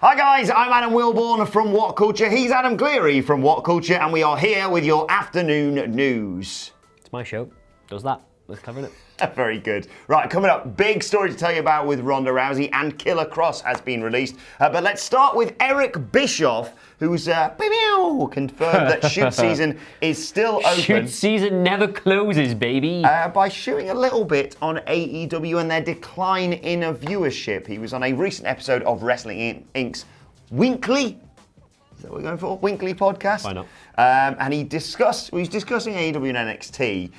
Hi guys, I'm Adam Wilborn from WhatCulture. He's Adam Cleary from WhatCulture, and we are here with your afternoon news. It's my show. Does that. Let's cover it. Very good. Right, coming up, big story to tell you about with Ronda Rousey, and Killer Cross has been released. But let's start with Eric Bischoff, who's confirmed that shoot season is still open. Shoot season never closes, baby. By shooting a little bit on AEW and their decline in viewership. He was on a recent episode of Wrestling Inc.'s Weekly. Is that what we're going for? Weekly podcast. Why not? And he was discussing AEW and NXT.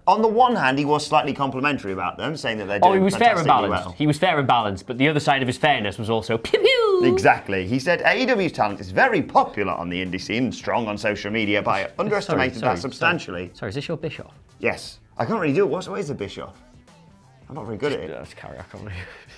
On the one hand, he was slightly complimentary about them, saying that they're doing he was fair and balanced. well. He was fair and balanced, but the other side of his fairness was also pew pew. Exactly. He said AEW's talent is very popular on the indie scene, strong on social media, but I underestimated that substantially. Sorry, is this your Bischoff? Yes. I can't really do it. What is a Bischoff? I'm not very good at it. Let's carry on.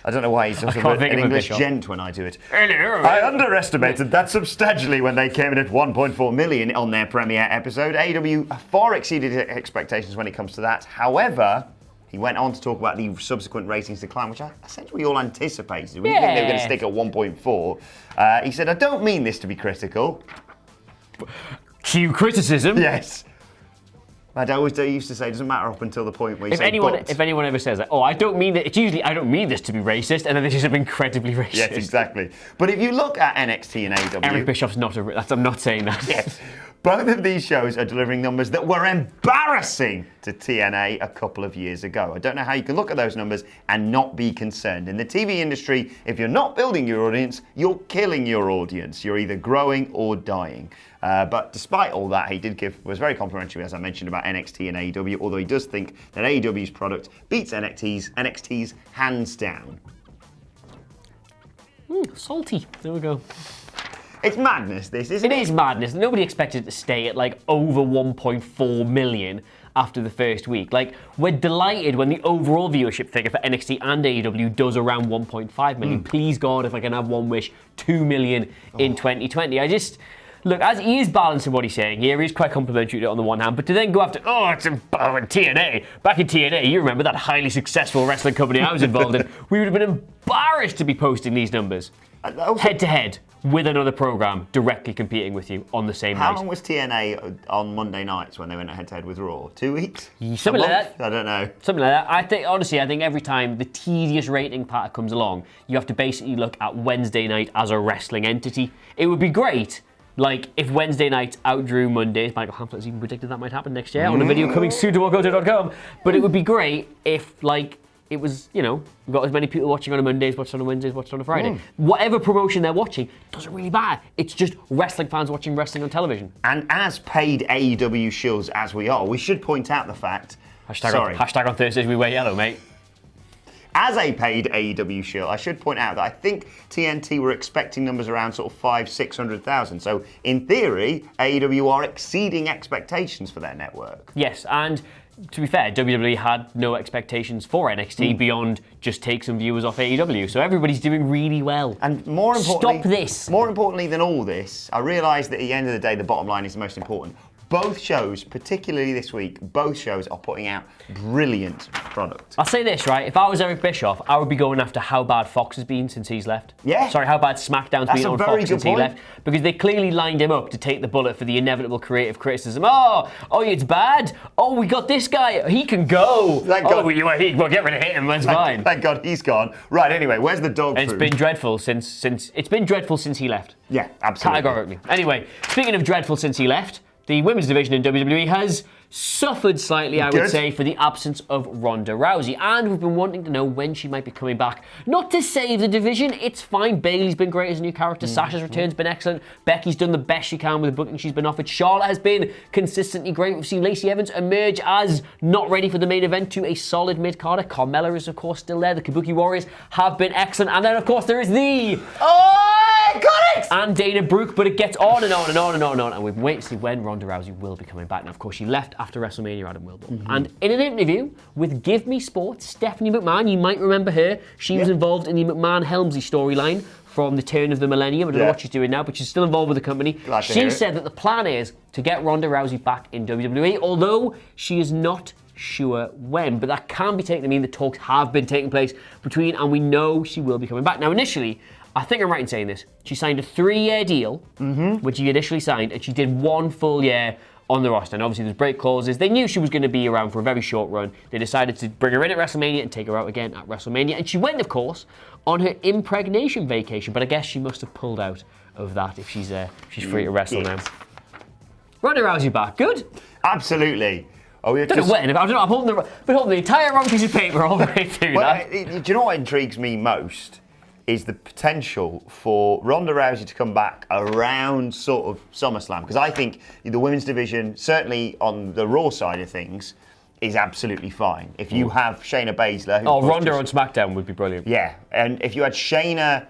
I don't know why he's sort of an English gent when I do it. I underestimated that substantially when they came in at 1.4 million on their premiere episode. AEW far exceeded expectations when it comes to that. However, he went on to talk about the subsequent ratings decline, which essentially we all anticipated. We didn't think they were going to stick at 1.4. He said, I don't mean this to be critical. Cue criticism. Yes. My dad always used to say, it doesn't matter up until the point where you say but. If anyone ever says that, I don't mean that, it's usually, I don't mean this to be racist, and then this is incredibly racist. Yes, exactly. But if you look at NXT and AEW... Eric Bischoff's not I'm not saying that. Yes. Both of these shows are delivering numbers that were embarrassing to TNA a couple of years ago. I don't know how you can look at those numbers and not be concerned. In the TV industry, if you're not building your audience, you're killing your audience. You're either growing or dying. But despite all that, he was very complimentary, as I mentioned, about NXT and AEW, although he does think that AEW's product beats NXT's hands down. Salty. There we go. It's madness, this, isn't it? It is madness. Nobody expected it to stay at over 1.4 million after the first week. We're delighted when the overall viewership figure for NXT and AEW does around 1.5 million. Please God, if I can have one wish, 2 million in 2020. Look, as he is balancing what he's saying here, he's quite complimentary on the one hand, but to then go after, it's in TNA. Back in TNA, you remember that highly successful wrestling company I was involved in. We would have been embarrassed to be posting these numbers. Head to head with another program directly competing with you on the same night. How long was TNA on Monday nights when they went head to head with Raw? 2 weeks? Something like that. I don't know. Something like that. I think every time the tedious rating pattern comes along, you have to basically look at Wednesday night as a wrestling entity. It would be great if Wednesday nights outdrew Mondays. Michael Hamflet has even predicted that might happen next year on a video coming soon to WhatCulture.com. But it would be great if, it was, we've got as many people watching on a Monday as watched on a Wednesday as watched on a Friday. Whatever promotion they're watching doesn't really matter. It's just wrestling fans watching wrestling on television. And as paid AEW shills as we are, we should point out the fact... Hashtag on Thursdays we wear yellow, mate. As a paid AEW shill, I should point out that I think TNT were expecting numbers around sort of 500,000-600,000. So in theory, AEW are exceeding expectations for their network. Yes, and to be fair, WWE had no expectations for NXT beyond just take some viewers off AEW. So everybody's doing really well. And more importantly, stop this. More importantly than all this, I realise that at the end of the day, the bottom line is the most important. Both shows, particularly this week, are putting out brilliant product. I'll say this, right? If I was Eric Bischoff, I would be going after how bad Fox has been since he's left. Yeah. Sorry, how bad SmackDown's been on Fox since he left. Because they clearly lined him up to take the bullet for the inevitable creative criticism. Oh, it's bad. Oh, we got this guy. He can go. Thank God. Well, get rid of him. That's fine. Thank God he's gone. Right, anyway, where's the dog food? It's been dreadful since he left. Yeah, absolutely. Categorically. Anyway, speaking of dreadful since he left, the women's division in WWE has suffered slightly, I would say, for the absence of Ronda Rousey. And we've been wanting to know when she might be coming back. Not to save the division, it's fine. Bayley's been great as a new character. Sasha's return's been excellent. Becky's done the best she can with the booking she's been offered. Charlotte has been consistently great. We've seen Lacey Evans emerge as not ready for the main event to a solid mid-carder. Carmella is, of course, still there. The Kabuki Warriors have been excellent. And then, of course, there is the... got it! And Dana Brooke, but it gets on and on and on and on and on. And we've been waiting to see when Ronda Rousey will be coming back. Now, of course, she left after WrestleMania, Adam Wilborn. And in an interview with Give Me Sports, Stephanie McMahon, you might remember her, she was involved in the McMahon-Helmsley storyline from the turn of the millennium. I don't know what she's doing now, but she's still involved with the company. She said that the plan is to get Ronda Rousey back in WWE, although she is not sure when, but that can be taken to mean the talks have been taking place between, and we know she will be coming back. Now, initially, I think I'm right in saying this. She signed a 3-year deal, which she initially signed, and she did 1 full year on the roster. And obviously there's break clauses. They knew she was going to be around for a very short run. They decided to bring her in at WrestleMania and take her out again at WrestleMania. And she went, of course, on her impregnation vacation. But I guess she must have pulled out of that if she's free to wrestle now. Ronda Rousey back. Good? Absolutely. Oh, I don't know when. I don't know. I've been holding the entire wrong piece of paper all the way through that. Do you know what intrigues me most? Is the potential for Ronda Rousey to come back around sort of SummerSlam. Because I think the women's division, certainly on the Raw side of things, is absolutely fine. If you have Shayna Baszler... Ronda on SmackDown would be brilliant. Yeah, and if you had Shayna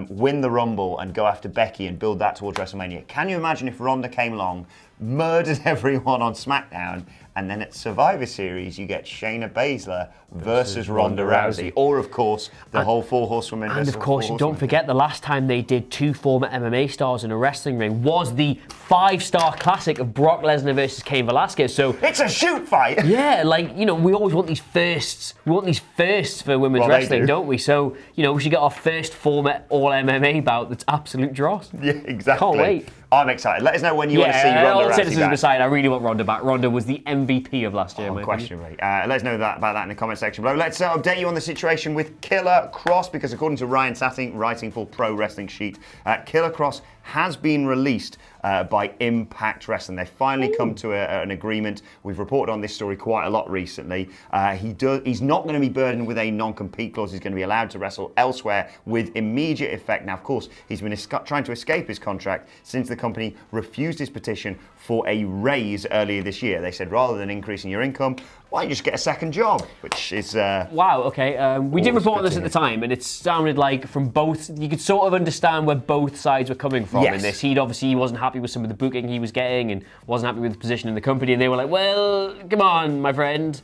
win the Rumble and go after Becky and build that towards WrestleMania, can you imagine if Ronda came along, murdered everyone on SmackDown, and then at Survivor Series you get Shayna Baszler versus Ronda Rousey, or of course the whole 4 horsewomen. And of course, don't forget the last time they did 2 former MMA stars in a wrestling ring was the 5-star classic of Brock Lesnar versus Cain Velasquez. So it's a shoot fight. Yeah, we always want these firsts. We want these firsts for women's wrestling, don't we? So we should get our first former all MMA bout. That's absolute dross. Yeah, exactly. Can't wait. I'm excited. Let us know when you want to see Ronda Rousey back. Citizens aside, I really want Ronda back. Ronda was the MVP of last year. Unquestionably. Let us know about that in the comment section below. Let's update you on the situation with Killer Cross, because according to Ryan Satting, writing for Pro Wrestling Sheet, Killer Cross has been released by Impact Wrestling. They've finally come to an agreement. We've reported on this story quite a lot recently. He's not going to be burdened with a non-compete clause. He's going to be allowed to wrestle elsewhere with immediate effect. Now, of course, he's been trying to escape his contract since the company refused his petition for a raise earlier this year. They said, rather than increasing your income, why don't you just get a second job? Which is... wow, okay. We did report on this at the time, and it sounded like from both... You could sort of understand where both sides were coming from in this. He wasn't happy with some of the booking he was getting and wasn't happy with his position in the company, and they were like, well, come on, my friend.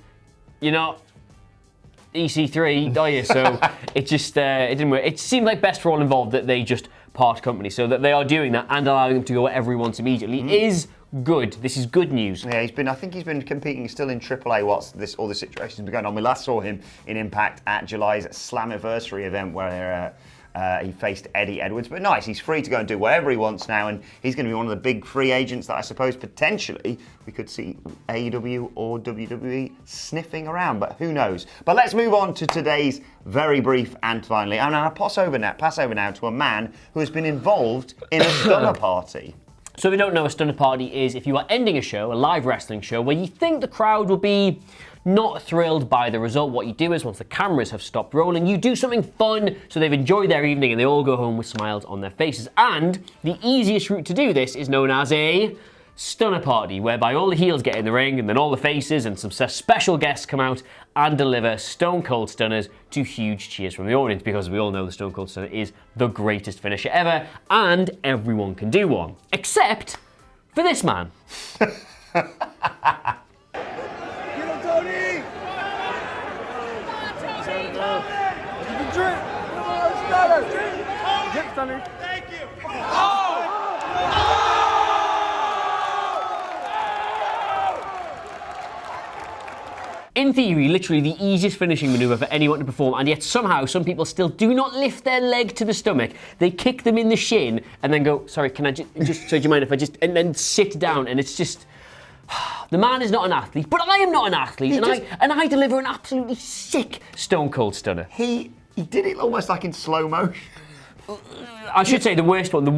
You're not EC3, are you? So it just... it didn't work. It seemed like best for all involved that they just part company. So that they are doing that and allowing him to go wherever he wants immediately is... good. This is good news. Yeah, I think he's been competing still in AAA whilst all the situation's been going on. We last saw him in Impact at July's Slammiversary event where he faced Eddie Edwards. But nice, he's free to go and do whatever he wants now, and he's going to be one of the big free agents that I suppose potentially we could see AEW or WWE sniffing around, but who knows. But let's move on to today's very brief and finally, and I'll pass over now to a man who has been involved in a stunner party. So if you don't know, a stunner party is if you are ending a show, a live wrestling show, where you think the crowd will be not thrilled by the result. What you do is, once the cameras have stopped rolling, you do something fun so they've enjoyed their evening and they all go home with smiles on their faces. And the easiest route to do this is known as a stunner party, whereby all the heels get in the ring and then all the faces and some special guests come out and deliver stone cold stunners to huge cheers from the audience, because we all know the stone cold stunner is the greatest finisher ever and everyone can do one, except for this man. Get him, Tony! You can drink! Stunner! Get stunner! Thank you! Oh! In theory, literally the easiest finishing maneuver for anyone to perform, and yet somehow some people still do not lift their leg to the stomach. They kick them in the shin and then go, sorry, can I just, so do you mind if I just, and then sit down, and it's just, the man is not an athlete, but I am not an athlete, and I deliver an absolutely sick stone cold stunner. He did it almost like in slow motion. I should say the worst one.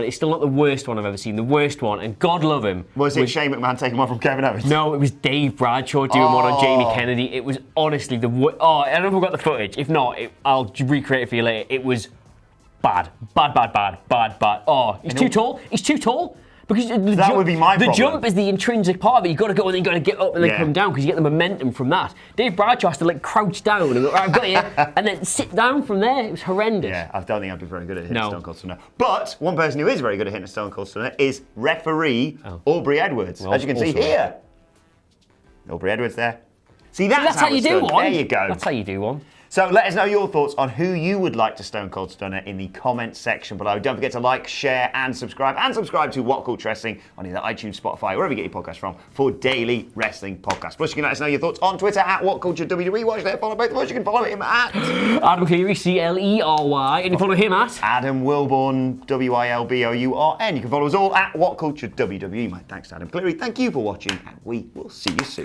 It's still not the worst one I've ever seen. The worst one, and God love him. Was it Shane McMahon taking one from Kevin Owens? No, it was Dave Bradshaw doing one on Jamie Kennedy. It was honestly the worst. Oh, I don't know if we've got the footage. If not, I'll recreate it for you later. It was bad. Oh, he's too tall. He's too tall. Because that would be my problem. The jump is the intrinsic part of it. You've got to go and then you've got to get up and then come down, because you get the momentum from that. Dave Bradshaw has to crouch down and go, I've got you, and then sit down from there. It was horrendous. Yeah, I don't think I'd be very good at hitting a Stone Cold Stunner. But one person who is very good at hitting a Stone Cold Stunner is referee Aubrey Edwards. Well, as you can see here. Aubrey Edwards there. See, that's how you do one. There you go. That's how you do one. So let us know your thoughts on who you would like to Stone Cold Stunner in the comments section below. Don't forget to like, share, and subscribe. And subscribe to What Culture Wrestling on either iTunes, Spotify, wherever you get your podcasts from, for daily wrestling podcasts. Plus, you can let us know your thoughts on Twitter at WhatCultureWWE. Watch there, follow both of us. You can follow him at Adam Cleary, Clery, and you follow him at Adam Wilborn, WILBOURN. You can follow us all at WhatCultureWWE. My thanks to Adam Cleary. Thank you for watching, and we will see you soon.